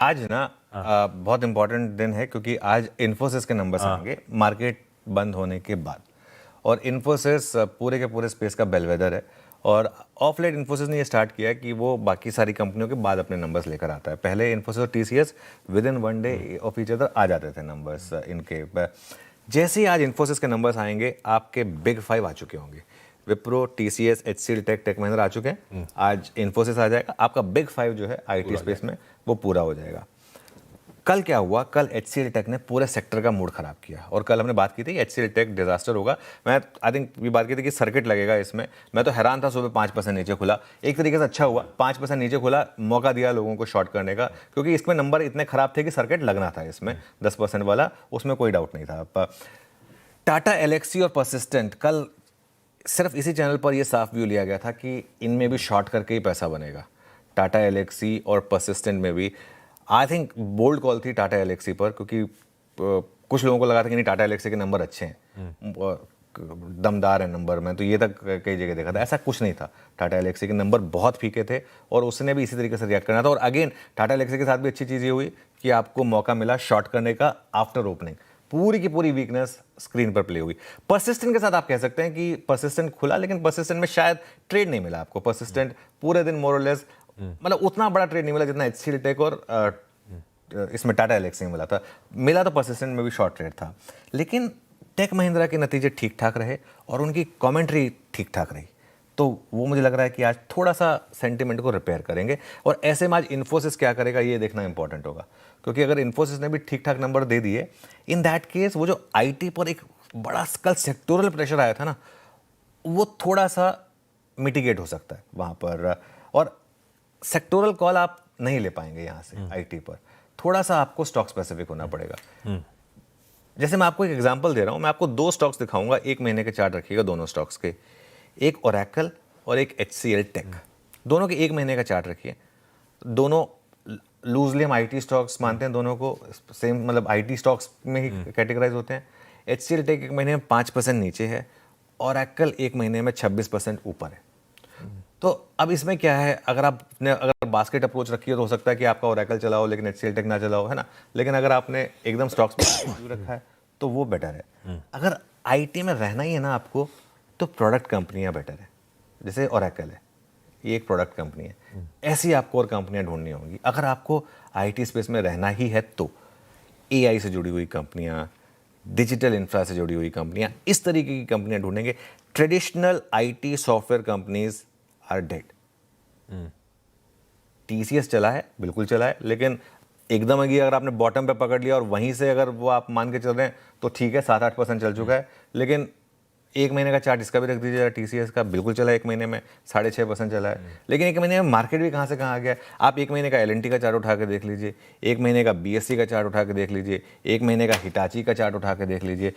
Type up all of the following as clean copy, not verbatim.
आज ना बहुत इंपॉर्टेंट दिन है क्योंकि आज इन्फोसिस के नंबर्स आएंगे मार्केट बंद होने के बाद। और इन्फोसिस पूरे के पूरे स्पेस का बेलवेदर है और ऑफ लेट इन्फोसिस ने ये स्टार्ट किया कि वो बाकी सारी कंपनियों के बाद अपने नंबर्स लेकर आता है। पहले इन्फोसिस और TCS within one day of each other आ जाते थे नंबर्स इनके। जैसे ही आज इन्फोसिस के नंबर्स आएंगे आपके बिग 5 आ चुके होंगे। Wipro, TCS, HCL tech, tech Mahindra आ चुके हैं। आज इन्फोसिस आ जाएगा, आपका बिग 5 जो है आईटी स्पेस में वो पूरा हो जाएगा। कल क्या हुआ? कल एचसीएल टेक ने पूरे सेक्टर का मूड खराब किया और कल हमने बात की थी एचसीएल टेक डिजास्टर होगा। मैं आई थिंक ये बात की थी कि सर्किट लगेगा इसमें। मैं तो हैरान था, सुबह 5% नीचे खुला। एक तरीके से अच्छा हुआ 5% नीचे खुला, मौका दिया लोगों को शॉर्ट करने का, क्योंकि इसमें नंबर इतने खराब थे कि सर्किट लगना था इसमें 10% वाला, उसमें कोई डाउट नहीं था। टाटा एलेक्सी और परसिस्टेंट कल सिर्फ इसी चैनल पर यह साफ व्यू लिया गया था कि इनमें भी शॉर्ट करके ही पैसा बनेगा। टाटा एलेक्सी और परसिस्टेंट में भी आई थिंक बोल्ड कॉल थी टाटा एलेक्सी पर, क्योंकि कुछ लोगों को लगा था कि नहीं टाटा एलेक्सी के नंबर अच्छे हैं, दमदार है नंबर में, तो ये तक कई जगह देखा था। ऐसा कुछ नहीं था, टाटा एलेक्सी के नंबर बहुत फीके थे और उसने भी इसी तरीके से रिएक्ट करना था। और अगेन टाटा एलेक्सी के साथ भी अच्छी चीज़ ये हुई कि आपको मौका मिला शॉर्ट करने का आफ्टर ओपनिंग। पूरी की पूरी वीकनेस स्क्रीन पर प्ले हुई। परसिस्टेंट के साथ आप कह सकते हैं कि परसिस्टेंट खुला, लेकिन परसिस्टेंट में शायद ट्रेड नहीं मिला आपको। परसिस्टेंट पूरे दिन मोर और लेस, मतलब उतना बड़ा ट्रेड नहीं मिला जितना एचसीएल टेक और इसमें टाटा एलेक्सी में मिला था। मिला तो परसिस्टेंट में भी शॉर्ट ट्रेड था, लेकिन टेक महिंद्रा के नतीजे ठीक ठाक रहे और उनकी कमेंट्री ठीक ठाक रही। तो वो मुझे लग रहा है कि आज थोड़ा सा सेंटिमेंट को रिपेयर करेंगे। और ऐसे में आज इन्फोसिस क्या करेगा ये देखना इंपॉर्टेंट होगा, क्योंकि अगर इन्फोसिस ने भी ठीक ठाक नंबर दे दिए, इन दैट केस वो जो आईटी पर एक बड़ा कल सेक्टोरल प्रेशर आया था ना, वो थोड़ा सा मिटिगेट हो सकता है वहाँ पर। और सेक्टोरल कॉल आप नहीं ले पाएंगे यहाँ से आईटी पर, थोड़ा सा आपको स्टॉक स्पेसिफिक होना पड़ेगा। जैसे मैं आपको एक एग्जांपल दे रहा हूँ, मैं आपको 2 स्टॉक्स दिखाऊंगा, 1 महीने के चार्ट रखिएगा दोनों स्टॉक्स के, एक ओरेकल और एक एचसीएल टेक। दोनों के 1 महीने का चार्ट रखिए। दोनों लूजली हम आईटी स्टॉक्स मानते हैं, दोनों को सेम, मतलब आईटी स्टॉक्स में ही कैटेगराइज होते हैं। एचसीएल टेक 1 महीने में 5% नीचे है, ओरेकल 1 महीने में 26% ऊपर है। तो अब इसमें क्या है, अगर बास्केट अप्रोच रखी है तो हो सकता है कि आपका ओरेकल चलाओ लेकिन एचसीएल टेक ना चलाओ, है ना। लेकिन अगर आपने एकदम स्टॉक्स में रखा है तो वो बेटर है। अगर आईटी में रहना ही है ना आपको, तो प्रोडक्ट कंपनियां बेटर है। जैसे ओरेकल है, ये एक प्रोडक्ट कंपनी है। ऐसी आपको और कंपनियां ढूंढनी होंगी अगर आपको आईटी स्पेस में रहना ही है तो। एआई से जुड़ी हुई कंपनियां, डिजिटल इंफ्रा से जुड़ी हुई कंपनियां, इस तरीके की कंपनियां ढूंढेंगे। Traditional IT software companies are dead. TCS चला है, बिल्कुल चला है, लेकिन एकदम अगर आपने बॉटम पे पकड़ लिया और वहीं से अगर वो आप मान के चल रहे हैं तो ठीक है, 7-8% चल चुका है। लेकिन 1 महीने का चार्ट इसका भी रख दीजिएगा, टीसीएस का बिल्कुल चला है, 1 महीने में 6.5% चला है। लेकिन 1 महीने में मार्केट भी कहाँ से कहाँ आ गया। आप 1 महीने का एलएनटी का चार्ट उठा के देख लीजिए, 1 महीने का बीएससी का चार्ट उठा के देख लीजिए, 1 महीने का हिटाची का चार्ट उठा के देख लीजिए।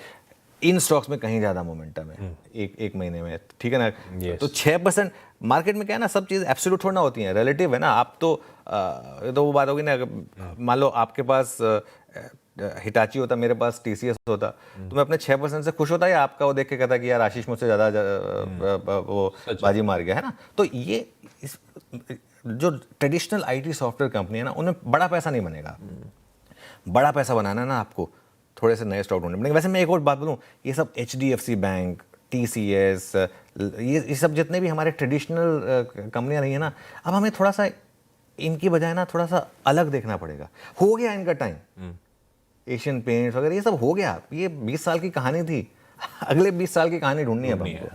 इन स्टॉक्स में कहीं ज़्यादा मोमेंटम है एक महीने में, ठीक है ना। तो 6% मार्केट में क्या है ना, सब चीज़ एब्सोल्यूट थोड़ा होती हैं, रिलेटिव है ना। आप तो वो बात होगी ना, मान लो आपके पास हिटाची होता, मेरे पास टीसीएस होता, तो मैं अपने 6% से खुश होता या आपका वो देख के कहता कि यार आशीष मुझसे ज़्यादा वो बाजी मार गया, है ना। तो ये जो ट्रेडिशनल आईटी सॉफ्टवेयर कंपनी है ना, उनमें बड़ा पैसा नहीं बनेगा। बड़ा पैसा बनाना है ना आपको, थोड़े से नए स्टॉक ढूंढने पड़ेंगे। वैसे मैं एक और बात बोलूँ, ये सब एचडीएफसी बैंक, टीसीएस, ये सब जितने भी हमारे ट्रेडिशनल कंपनियां रही है ना, अब हमें थोड़ा सा इनकी बजाय ना थोड़ा सा अलग देखना पड़ेगा। हो गया इनका टाइम, एशियन पेंट्स वगैरह ये सब हो गया। ये 20 साल की कहानी थी, अगले 20 साल की कहानी ढूंढनी है अब हमको।